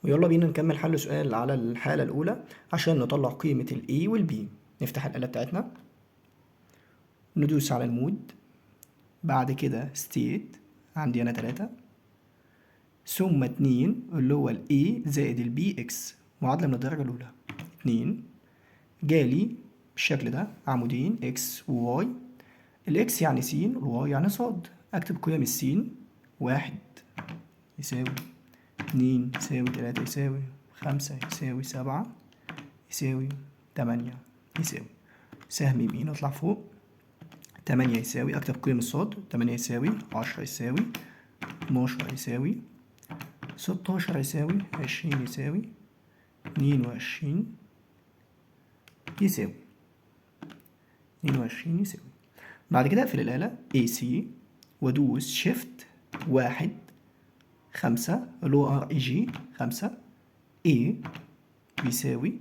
ويلا بينا نكمل حل سؤال على الحالة الأولى عشان نطلع قيمة ال A وال B. نفتح الآلة بتاعتنا، ندوس على المود، بعد كده state، عندي أنا 3 ثم 2 اللي هو ال A زائد ال BX، معادلة من الدرجة الأولى. 2 جالي بالشكل ده عمودين X و Y، ال X يعني س وال Y يعني ص. أكتب قيم السين: 1 يساوي 2 يساوي 3 يساوي 5 يساوي 7 يساوي 8 يساوي سهم يمين اطلع فوق. 8 يساوي اكتب قيم الصاد: 8 يساوي 10 يساوي 12 يساوي 16 يساوي 20 يساوي 22 يساوي 22 يساوي. بعد كده اقفل الآلة AC وادوس شيفت 1 5 اللي هو REG 5 A بيساوي،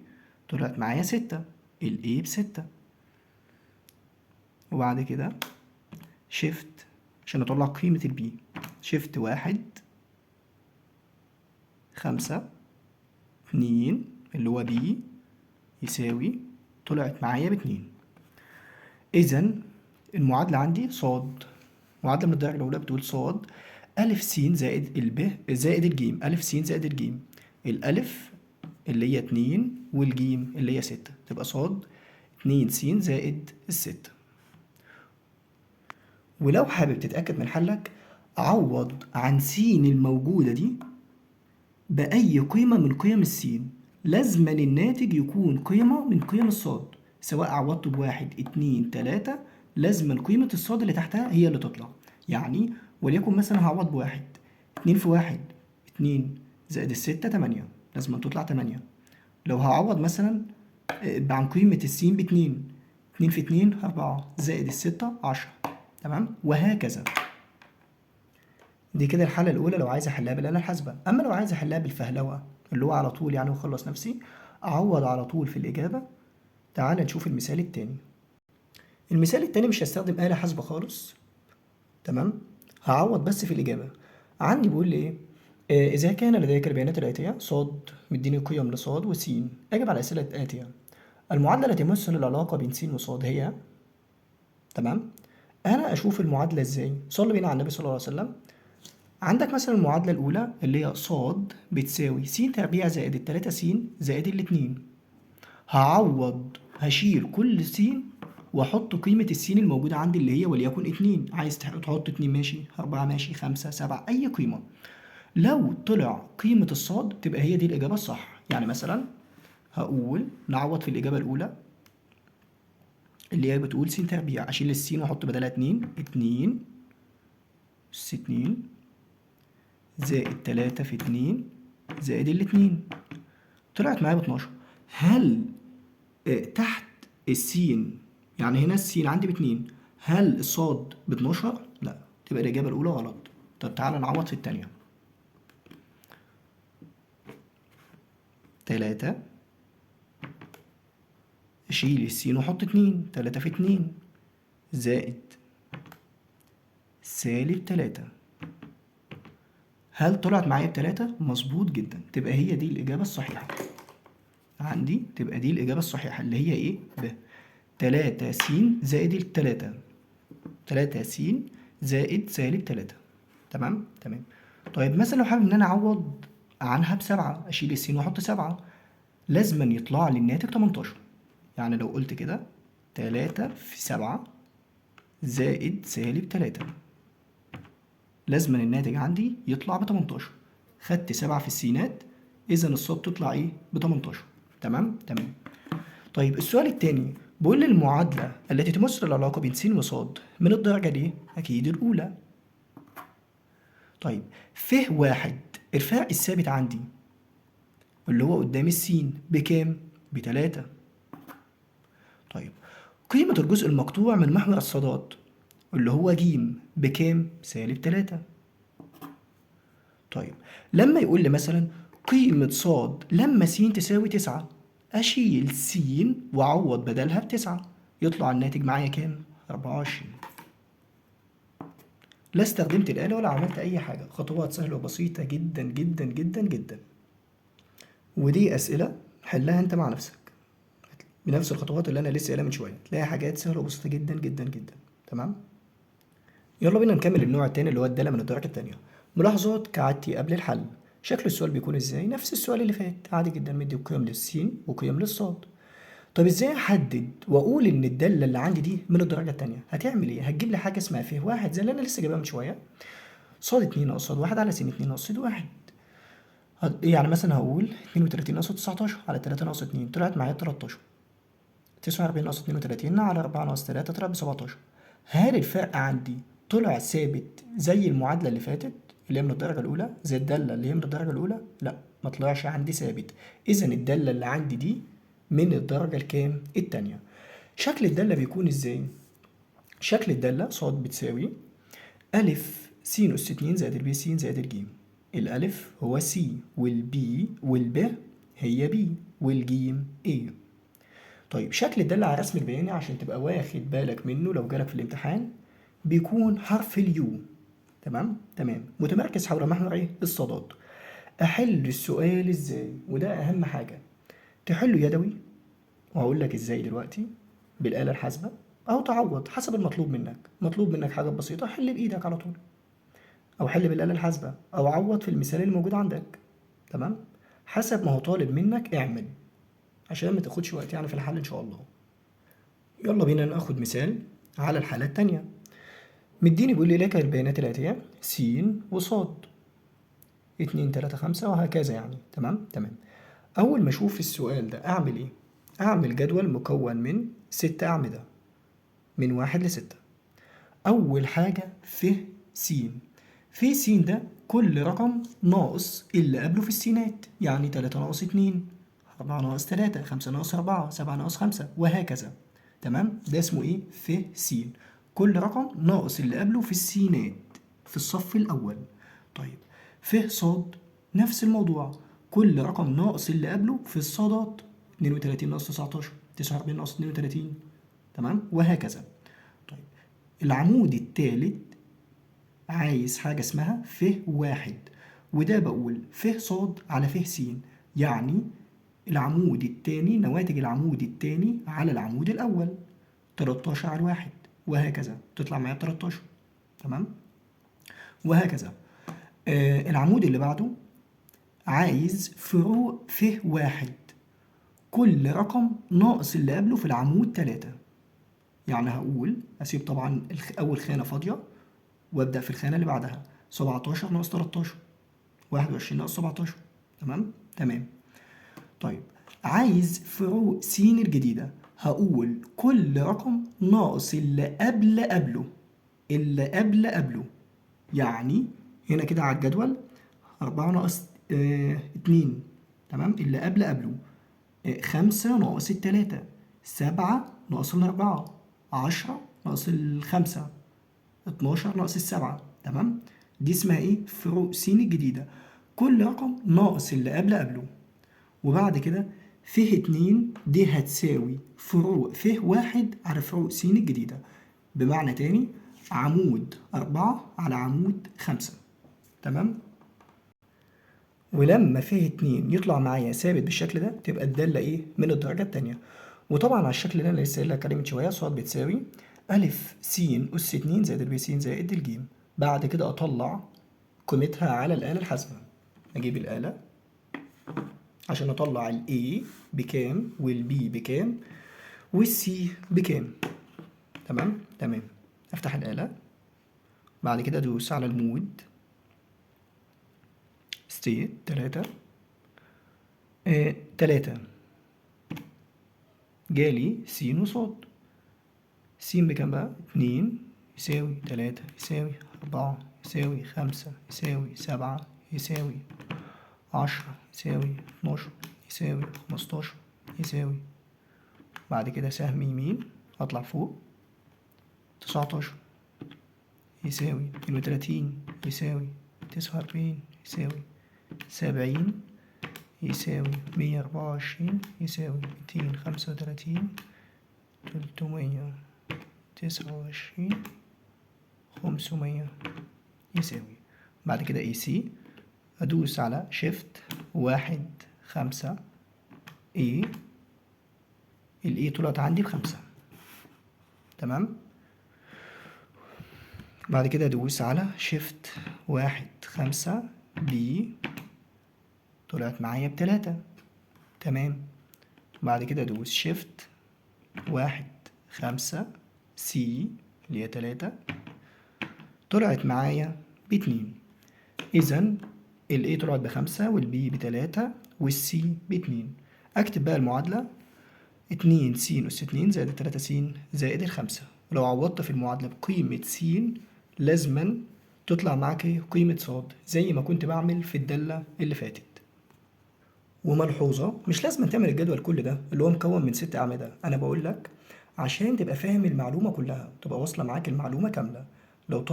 طلعت معايا 6، ال A ب6. وبعد كده شيفت عشان اطلع قيمة البي، شيفت 1 5 2 اللي هو بي يساوي، طلعت معايا ب2. إذا المعادلة عندي صاد، معادلة من الدرجة الأولى بتقول صاد ألف س زائد الب زائد الجيم، ألف س زائد الجيم، الألف اللي هي 2 والجيم اللي هي 6، تبقى صاد 2 س زائد ال6. ولو حابب تتأكد من حلك، عوض عن س الموجودة دي بأي قيمة من قيم السين، لازما الناتج يكون قيمة من قيم الصاد، سواء عوضت بواحد 2 3، لازما قيمة الصاد اللي تحتها هي اللي تطلع. يعني وليكن مثلا هعوض بواحد، 2 في 1 2 زائد الستة 8، لازما تطلع 8. لو هعوض مثلا عن قيمة السين باتنين، 2 في 2 4 زائد الستة 10، تمام، وهكذا. دي كده الحالة الأولى لو عايز أحلها بالآلة الحاسبة. أما لو عايز أحلها بالفهلوة اللي هو على طول يعني وأخلص نفسي، أعوض على طول في الإجابة. تعال نشوف المثال التاني. المثال التاني مش هستخدم آلة حاسبة خالص، تمام، هعوض بس في الإجابة. عندي بيقول لي إيه؟ إذا كان لديك البيانات الآتية صاد، مديني قيم لصاد وسين، أجب على الأسئلة الآتية. المعادلة التي تمثل العلاقة بين س وصاد هي، تمام. أنا أشوف المعادلة إزاي؟ صلي بينا على النبي صلى الله عليه وسلم. عندك مثلا المعادلة الأولى اللي هي ص بتساوي س تربيع زائد التلاتة س زائد الاتنين. هعوض، هشيل كل س وأحط قيمة السين الموجودة عندي اللي هي وليكن اتنين. عايز تحط اتنين ماشي، أربعة ماشي، خمسة سبعة، أي قيمة. لو طلع قيمة الصاد تبقى هي دي الإجابة الصح. يعني مثلا هقول نعوض في الإجابة الأولى اللي هي بتقول س تربيع، أشيل السين وأحط بدلها اتنين، اتنين أس اتنين زائد تلاتة في اتنين زائد الاتنين، طلعت معايا ب12. هل تحت السين، يعني هنا السين عندي باتنين، هل الصاد ب12؟ لا، تبقى الإجابة الأولى غلط. طب تعالى نعوض في التانية. 3 أشيل السين وأحط اتنين، 3 في اتنين زائد -3. هل طلعت معايا ب3؟ مظبوط جدا، تبقى هي دي الإجابة الصحيحة. عندي تبقى دي الإجابة الصحيحة اللي هي إيه؟ ب 3 س زائد التلاتة، 3 س زائد -3. تمام تمام. طيب مثلا لو حابب ان انا اعوض عنها ب7، اشيل السين واحط 7، لازما يطلع لي الناتج 18. يعني لو قلت كده 3 في 7 زائد -3، لازما الناتج عندي يطلع ب18. خدت 7 في السينات، اذا الصاد تطلع ايه؟ ب18. تمام تمام. طيب السؤال التاني بيقول لي المعادلة التي تمثل العلاقة بين س وصاد من الدرجة دي؟ أكيد الأولى. طيب ف واحد الفرق الثابت عندي اللي هو قدام السين بكام؟ ب3. طيب قيمة الجزء المقطوع من محور الصادات اللي هو ج بكام؟ -3. طيب لما يقول لي مثلا قيمة صاد لما س تساوي 9، أشيل س وأعوض بدلها ب9، يطلع الناتج معايا كام؟ 24. لا استخدمت الآلة ولا عملت أي حاجة، خطوات سهلة وبسيطة جدا جدا جدا جدا. ودي أسئلة حلها أنت مع نفسك بنفس الخطوات اللي أنا لسه قايلها من شوية، تلاقي حاجات سهلة وبسيطة جدا جدا جدا. تمام. يلا بينا نكمل النوع التاني اللي هو الدالة من الدرجة التانية. ملاحظات كعادتي قبل الحل. شكل السؤال بيكون ازاي؟ نفس السؤال اللي فات عادي جدا، مدي قيم للسين وقيم للصاد. طب ازاي احدد واقول ان الدالة اللي عندي دي من الدرجة التانية؟ هتعمل ايه؟ هتجيب لي حاجة اسمها ف واحد زي اللي انا لسه جايبها من شوية، صاد 2 ناقص صاد واحد على س 2 ناقص س واحد. يعني مثلا هقول 32 ناقص 19 على 3 ناقص 2 طلعت معايا 13. 49 ناقص 32 على 4 ناقص 3 طلع ب 17. هل الفرق عندي طلع ثابت زي المعادلة اللي فاتت اللي هي من الدرجة الأولى، زي الدالة اللي هي من الدرجة الأولى؟ لا، ما طلعش عندي ثابت. إذا الدالة اللي عندي دي من الدرجة الكام؟ التانية. شكل الدالة بيكون إزاي؟ شكل الدالة صاد بتساوي ألف س أس 2 زائد الب س زائد الج. الألف هو س، والبي والب هي بي، والجيم ايه. طيب شكل الدالة على الرسم البياني عشان تبقى واخد بالك منه لو جالك في الامتحان، بيكون حرف اليو. تمام. متمركز حول محور ايه؟ الصادات. احل السؤال ازاي؟ وده اهم حاجة. تحله يدوي، وهقول لك ازاي دلوقتي، بالآلة الحاسبة، او تعوض حسب المطلوب منك. مطلوب منك حاجة بسيطة، حل بايدك على طول، او حل بالآلة الحاسبة، او عوض في المثال اللي موجود عندك. تمام. حسب ما هو طالب منك اعمل، عشان ما تاخدش وقت يعني في الحل ان شاء الله. يلا بينا ناخد مثال على الحالة التانية. مديني بيقول لي لك البيانات الآتية س وصاد 2 3 5 وهكذا يعني. تمام. أول ما أشوف السؤال ده أعمل إيه؟ أعمل جدول مكون من 6 أعمدة من 1 ل6. أول حاجة ف س. ف س ده كل رقم ناقص اللي قبله في السينات، يعني 3 ناقص 2، 4 ناقص 3، 5 ناقص 4، 7 ناقص 5 وهكذا. تمام. ده اسمه ايه؟ ف س. كل رقم ناقص اللي قبله في السينات في الصف الأول. طيب ف صاد نفس الموضوع، كل رقم ناقص اللي قبله في الصادات. 32 ناقص 19، 49 ناقص 32. تمام وهكذا. طيب العمود الثالث عايز حاجة اسمها ف واحد، وده بقول ف صاد على ف س، يعني العمود التاني، نواتج العمود التاني على العمود الأول. 13 على الواحد وهكذا، تطلع معايا 13. تمام وهكذا. العمود اللي بعده عايز فروق ف واحد، كل رقم ناقص اللي قبله في العمود 3. يعني هقول أسيب طبعا أول خانة فاضية وابدأ في الخانة اللي بعدها. 17 ناقص 13، 21 ناقص 17. تمام. طيب عايز فروق س الجديدة، هقول كل رقم ناقص اللي قبله، يعني هنا كده على الجدول 4 ناقص 2. تمام. اللي قبله 5 ناقص 3، 7 ناقص 4، 10 ناقص 5، 12 ناقص 7. تمام. دي اسمها ايه؟ فروق س الجديدة، كل رقم ناقص اللي قبله. وبعد كده ف 2 دي هتساوي فروق ف 1 على فروق س الجديدة، بمعنى تاني عمود 4 على عمود 5. تمام. ولما ف 2 يطلع معايا ثابت بالشكل ده، تبقى الدالة ايه؟ من الدرجة التانية. وطبعا على الشكل اللي انا لسه قايل لك عليه من شوية، ص بتساوي ألف س أس 2 زائد الب س زائد الج. بعد كده أطلع قيمتها على الآلة الحاسبة. أجيب الآلة عشان أطلع ال A بكام وال B بكام وال C بكام. تمام. أفتح الآلة، بعد كده أدوس على المود ستيت 3. 3 جالي س وصاد. س بكام بقى؟ 2 يساوي 3 يساوي 4 يساوي 5 يساوي 7 يساوي 10 يساوي 12 يساوي 15 يساوي، بعد كده سهم يمين أطلع فوق 19 يساوي 32 يساوي 49 يساوي 70 يساوي 124 يساوي 235 329 500 يساوي. بعد كده AC أدوس على شيفت 1 5 A. ال A طلعت عندي ب5. تمام. بعد كده ادوس على شيفت 1 5 B، طلعت معايا ب3. تمام. بعد كده ادوس شيفت 1 5 C اللي هي 3، طلعت معايا ب2. اذا ال A طلعت ب5 وال B ب3 وال C ب2. اكتب بقى المعادلة 2 س أس 2 زائد 3 س زائد 5. ولو عوضت في المعادلة بقيمة س لازما تطلع معاك قيمة ص زي ما كنت بعمل في الدالة اللي فاتت. وملحوظة، مش لازم تعمل الجدول كل ده اللي هو مكون من 6 أعمدة. أنا بقول لك عشان تبقى فاهم المعلومة كلها، تبقى واصلة معاك المعلومة كاملة. لو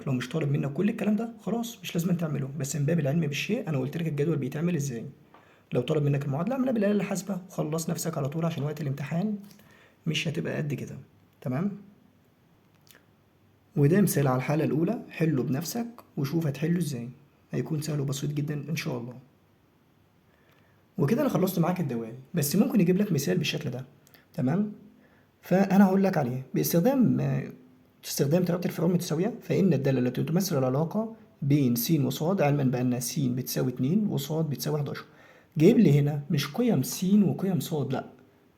مش طالب منك كل الكلام ده خلاص مش لازم تعمله، بس من باب العلم بالشيء أنا قلت لك الجدول بيتعمل إزاي. لو طلب منك المعادلة اعملها بالآلة الحاسبة وخلص نفسك على طول، عشان وقت الامتحان مش هتبقى قد كده. تمام. وده مثال على الحالة الأولى، حله بنفسك وشوف هتحله ازاي، هيكون سهل وبسيط جدا إن شاء الله. وكده أنا خلصت معاك الدوال، بس ممكن يجيب لك مثال بالشكل ده. تمام. فأنا هقول لك عليه استخدام طريقة الفروع المتساوية. فإن الدالة التي تمثل العلاقة بين س وص، علما بأن س بتساوي 2 وص بتساوي 11. جايب لي هنا مش قيم س وقيم ص، لا،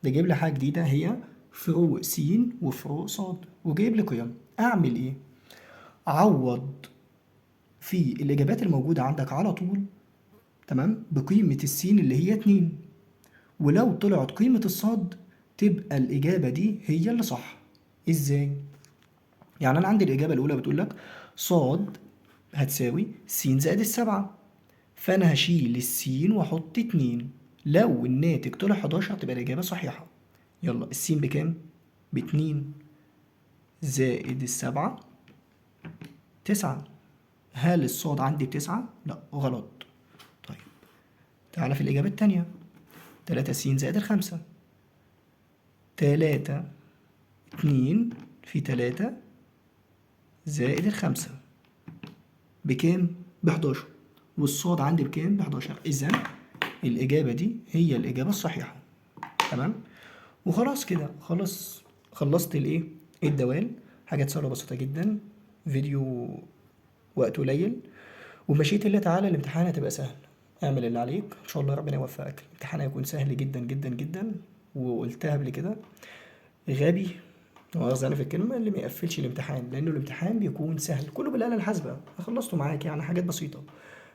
ده جايب لي حاجة جديدة هي فروق س وفروق ص، وجايب لي قيم. أعمل إيه؟ عوض في الإجابات الموجودة عندك على طول، تمام، بقيمة السين اللي هي 2. ولو طلعت قيمة الصاد تبقى الإجابة دي هي اللي صح. إزاي؟ يعني أنا عندي الإجابة الأولى بتقول لك صاد هتساوي س زائد 7، فأنا هشيل السين وأحط 2. لو الناتج طلع 11 تبقى الإجابة صحيحة. يلا، السين بكام؟ ب2 زائد 7 9. هل الصاد عندي ب9؟ لا، غلط. طيب تعالى في الإجابة التانية، 3 س زائد 5. 3 2 في 3 زائد 5 بكام؟ ب11. والصاد عندي بكام؟ ب11. إذا الإجابة دي هي الإجابة الصحيحة. تمام. وخلاص كده، خلصت الدوال. حاجة سهلة وبسيطة جدا، فيديو وقت قليل، ومشيئة الله تعالى الامتحان هتبقى سهل. اعمل اللي عليك ان شاء الله، ربنا يوفقك. الامتحان هيكون سهل جدا جدا جدا. وقلتها قبل كده، غبي مؤاخذة في الكلمة اللي ما يقفلش الامتحان، لأنه الامتحان بيكون سهل كله بالآلة الحاسبة. خلصته معاك يعني حاجات بسيطة.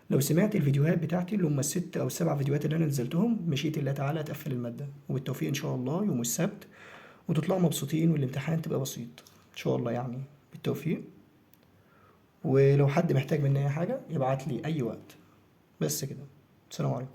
لو سمعت الفيديوهات بتاعتي اللي هم ال6 أو ال7 فيديوهات اللي أنا نزلتهم، مشيئة الله تعالى هتقفل المادة. وبالتوفيق إن شاء الله يوم السبت، وتطلعوا مبسوطين والامتحان تبقى بسيط إن شاء الله يعني. بالتوفيق. ولو حد محتاج مني أي حاجة يبعت لي أي وقت. بس كده، السلام عليكم.